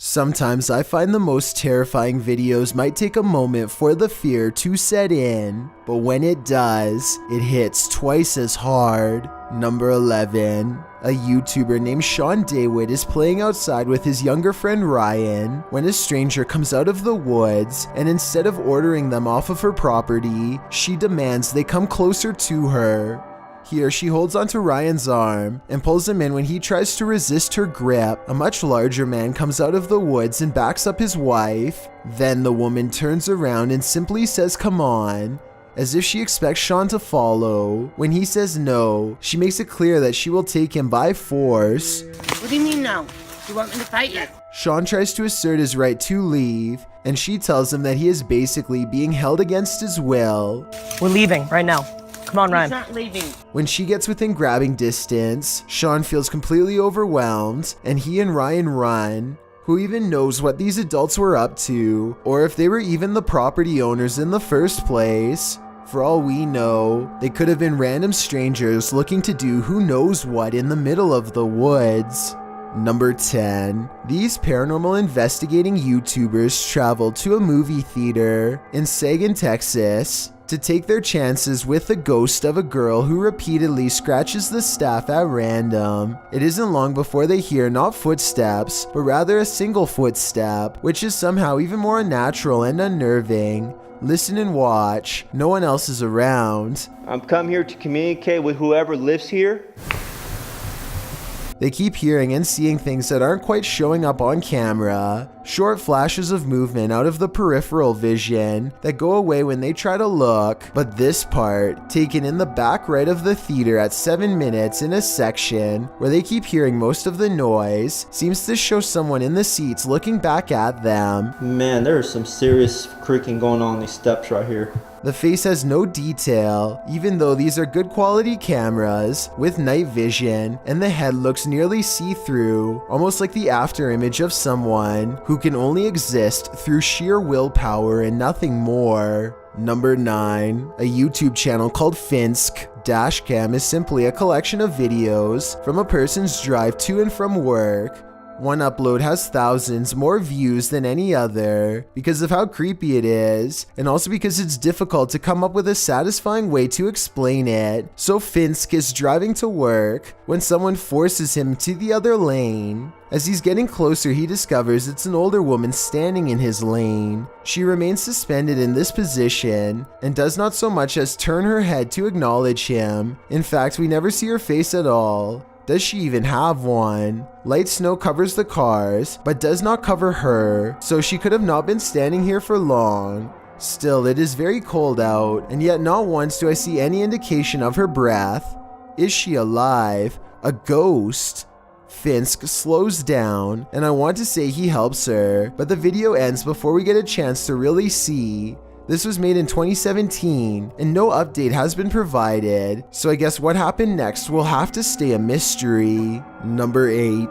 Sometimes I find the most terrifying videos might take a moment for the fear to set in, but when it does, it hits twice as hard. Number 11. A YouTuber named Sean Daywood is playing outside with his younger friend Ryan when a stranger comes out of the woods, and instead of ordering them off of her property, she demands they come closer to her. Here, she holds onto Ryan's arm and pulls him in when he tries to resist her grip. A much larger man comes out of the woods and backs up his wife. Then the woman turns around and simply says, "Come on," as if she expects Sean to follow. When he says no, she makes it clear that she will take him by force. What do you mean no? You want me to fight you? Sean tries to assert his right to leave, and she tells him that he is basically being held against his will. We're leaving right now. Come on, Ryan. He's not leaving. When she gets within grabbing distance, Sean feels completely overwhelmed, and he and Ryan run. Who even knows what these adults were up to, or if they were even the property owners in the first place? For all we know, they could have been random strangers looking to do who knows what in the middle of the woods. Number 10. These paranormal investigating YouTubers traveled to a movie theater in Sagan, Texas, to take their chances with the ghost of a girl who repeatedly scratches the staff at random. It isn't long before they hear not footsteps, but rather a single footstep, which is somehow even more unnatural and unnerving. Listen and watch. No one else is around. I'm come here to communicate with whoever lives here. They keep hearing and seeing things that aren't quite showing up on camera. Short flashes of movement out of the peripheral vision that go away when they try to look. But this part, taken in the back right of the theater at 7 minutes in a section where they keep hearing most of the noise, seems to show someone in the seats looking back at them. Man, there's some serious creaking going on these steps right here. The face has no detail, even though these are good quality cameras with night vision, and the head looks nearly see-through, almost like the after image of someone who can only exist through sheer willpower and nothing more. Number 9. A YouTube channel called Finsk. Dashcam is simply a collection of videos from a person's drive to and from work. One upload has thousands more views than any other because of how creepy it is, and also because it's difficult to come up with a satisfying way to explain it. So Finsk is driving to work when someone forces him to the other lane. As he's getting closer, he discovers it's an older woman standing in his lane. She remains suspended in this position and does not so much as turn her head to acknowledge him. In fact, we never see her face at all. Does she even have one? Light snow covers the cars, but does not cover her, so she could have not been standing here for long. Still, it is very cold out, and yet not once do I see any indication of her breath. Is she alive? A ghost? Finsk slows down, and I want to say he helps her, but the video ends before we get a chance to really see. This was made in 2017, and no update has been provided, so I guess what happened next will have to stay a mystery. Number 8.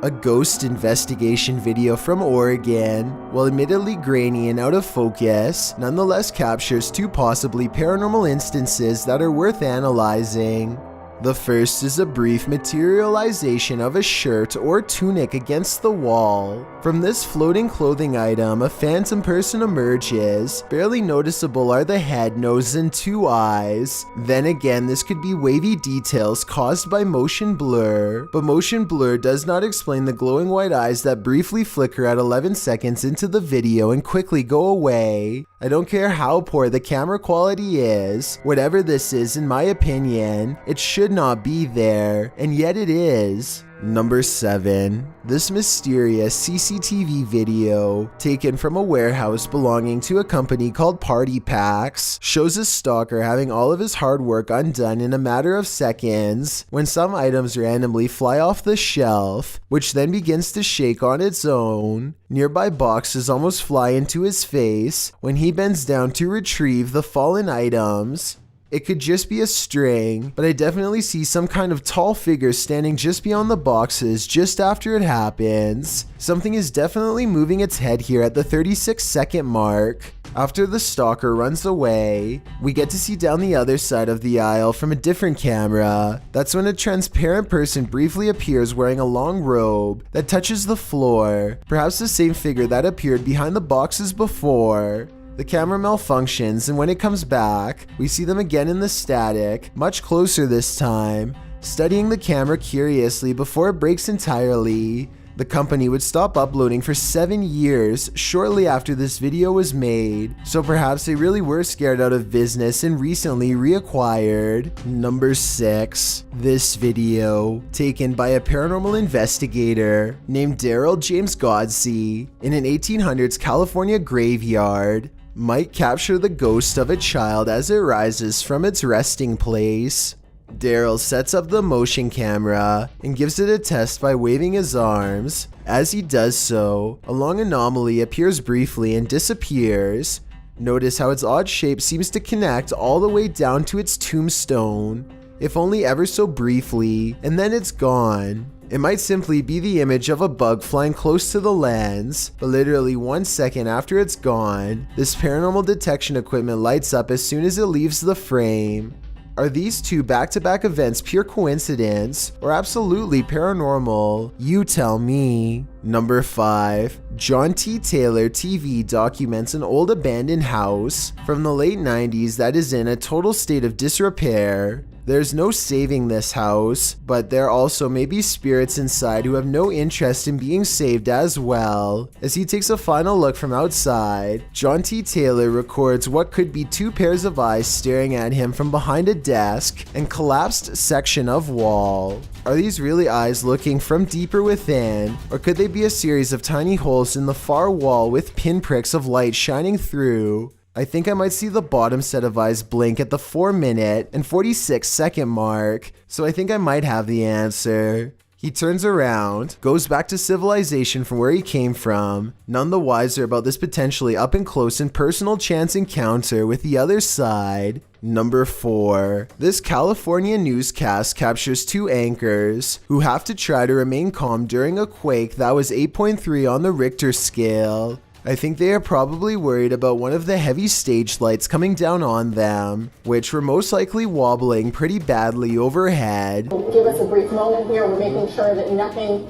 A ghost investigation video from Oregon, while admittedly grainy and out of focus, nonetheless captures 2 possibly paranormal instances that are worth analyzing. The first is a brief materialization of a shirt or tunic against the wall. From this floating clothing item, a phantom person emerges. Barely noticeable are the head, nose, and 2 eyes. Then again, this could be wavy details caused by motion blur, but motion blur does not explain the glowing white eyes that briefly flicker at 11 seconds into the video and quickly go away. I don't care how poor the camera quality is, whatever this is, in my opinion, it should not be there, and yet it is. Number 7. This mysterious CCTV video, taken from a warehouse belonging to a company called Party Packs, shows a stalker having all of his hard work undone in a matter of seconds when some items randomly fly off the shelf, which then begins to shake on its own. Nearby boxes almost fly into his face when he bends down to retrieve the fallen items. It could just be a string, but I definitely see some kind of tall figure standing just beyond the boxes just after it happens. Something is definitely moving its head here at the 36-second mark. After the stalker runs away, we get to see down the other side of the aisle from a different camera. That's when a transparent person briefly appears wearing a long robe that touches the floor, perhaps the same figure that appeared behind the boxes before. The camera malfunctions, and when it comes back, we see them again in the static, much closer this time, studying the camera curiously before it breaks entirely. The company would stop uploading for 7 years shortly after this video was made, so perhaps they really were scared out of business and recently reacquired. Number 6. This video, taken by a paranormal investigator named Daryl James Godsey in an 1800s California graveyard, might capture the ghost of a child as it rises from its resting place. Daryl sets up the motion camera and gives it a test by waving his arms. As he does so, a long anomaly appears briefly and disappears. Notice how its odd shape seems to connect all the way down to its tombstone, if only ever so briefly, and then it's gone. It might simply be the image of a bug flying close to the lens, but literally 1 second after it's gone, this paranormal detection equipment lights up as soon as it leaves the frame. Are these two back-to-back events pure coincidence or absolutely paranormal? You tell me. Number 5. John T. Taylor TV documents an old abandoned house from the late 90s that is in a total state of disrepair. There's no saving this house, but there also may be spirits inside who have no interest in being saved as well. As he takes a final look from outside, John T. Taylor records what could be 2 pairs of eyes staring at him from behind a desk and collapsed section of wall. Are these really eyes looking from deeper within, or could they be a series of tiny holes in the far wall with pinpricks of light shining through? I think I might see the bottom set of eyes blink at the 4-minute and 46-second mark, so I think I might have the answer. He turns around, goes back to civilization from where he came from, none the wiser about this potentially up and close and personal chance encounter with the other side. Number 4. This California newscast captures 2 anchors who have to try to remain calm during a quake that was 8.3 on the Richter scale. I think they are probably worried about one of the heavy stage lights coming down on them, which were most likely wobbling pretty badly overhead. Give us a brief moment here. We're making sure that nothing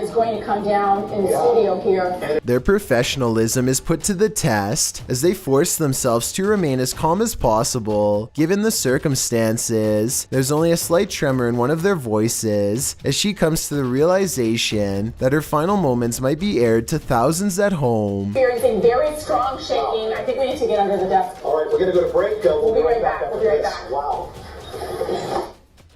is going to come down in the studio here. Their professionalism is put to the test as they force themselves to remain as calm as possible. Given the circumstances, there's only a slight tremor in one of their voices as she comes to the realization that her final moments might be aired to thousands at home. Experiencing very strong shaking. I think we need to get under the desk. All right, we're going to go to break. We'll be right back. We'll be right back. Wow.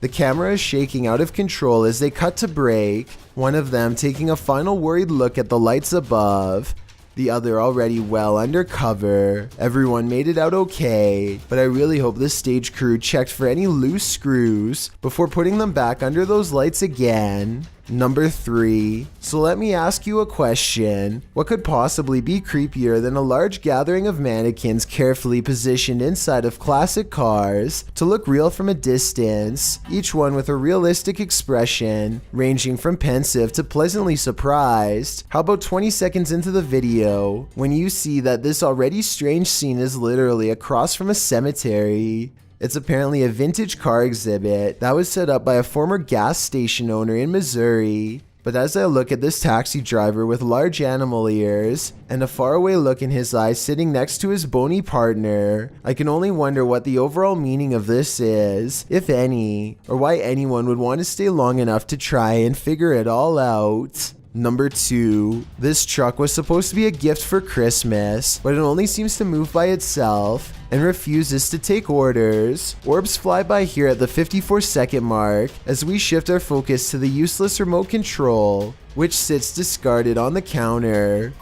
The camera is shaking out of control as they cut to break, one of them taking a final worried look at the lights above, the other already well under cover. Everyone made it out okay, but I really hope the stage crew checked for any loose screws before putting them back under those lights again. Number 3. So let me ask you a question. What could possibly be creepier than a large gathering of mannequins carefully positioned inside of classic cars to look real from a distance, each one with a realistic expression, ranging from pensive to pleasantly surprised? How about 20 seconds into the video, when you see that this already strange scene is literally across from a cemetery? It's apparently a vintage car exhibit that was set up by a former gas station owner in Missouri. But as I look at this taxi driver with large animal ears and a faraway look in his eyes sitting next to his bony partner, I can only wonder what the overall meaning of this is, if any, or why anyone would want to stay long enough to try and figure it all out. Number 2. This truck was supposed to be a gift for Christmas, but it only seems to move by itself and refuses to take orders. Orbs fly by here at the 54-second mark as we shift our focus to the useless remote control, which sits discarded on the counter.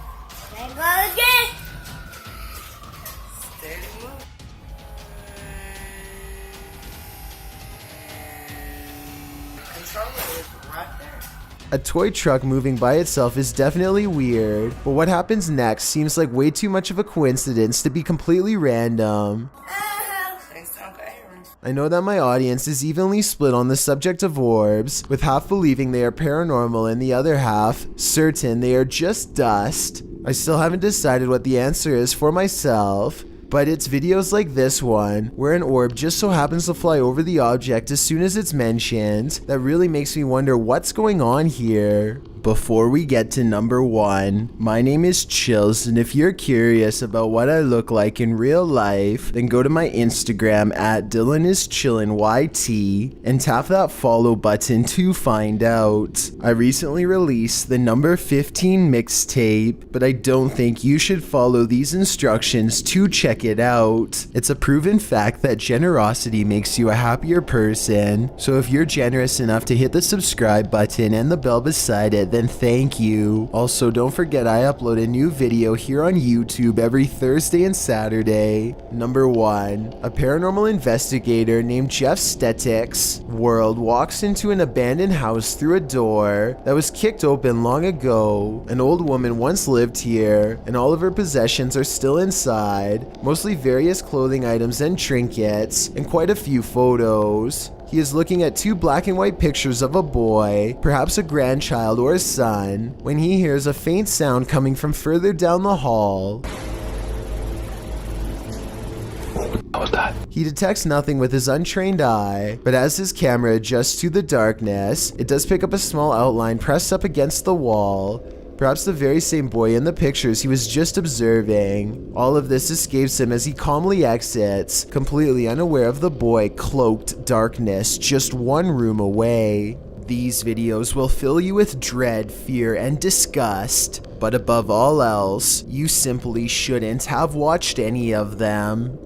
A toy truck moving by itself is definitely weird, but what happens next seems like way too much of a coincidence to be completely random. I know that my audience is evenly split on the subject of orbs, with half believing they are paranormal and the other half certain they are just dust. I still haven't decided what the answer is for myself, but it's videos like this one, where an orb just so happens to fly over the object as soon as it's mentioned, that really makes me wonder what's going on here. Before we get to number 1, my name is Chills, and if you're curious about what I look like in real life, then go to my Instagram at DylanIsChillinYT and tap that follow button to find out. I recently released the number 15 mixtape, but I don't think you should follow these instructions to check it out. It's a proven fact that generosity makes you a happier person, so if you're generous enough to hit the subscribe button and the bell beside it, then thank you. Also, don't forget I upload a new video here on YouTube every Thursday and Saturday. Number 1. A paranormal investigator named Jeff Stetik's world walks into an abandoned house through a door that was kicked open long ago. An old woman once lived here, and all of her possessions are still inside, mostly various clothing items and trinkets, and quite a few photos. He is looking at 2 black and white pictures of a boy, perhaps a grandchild or a son, when he hears a faint sound coming from further down the hall. What was that? He detects nothing with his untrained eye, but as his camera adjusts to the darkness, it does pick up a small outline pressed up against the wall. Perhaps the very same boy in the pictures he was just observing. All of this escapes him as he calmly exits, completely unaware of the boy cloaked darkness just one room away. These videos will fill you with dread, fear, and disgust, but above all else, you simply shouldn't have watched any of them.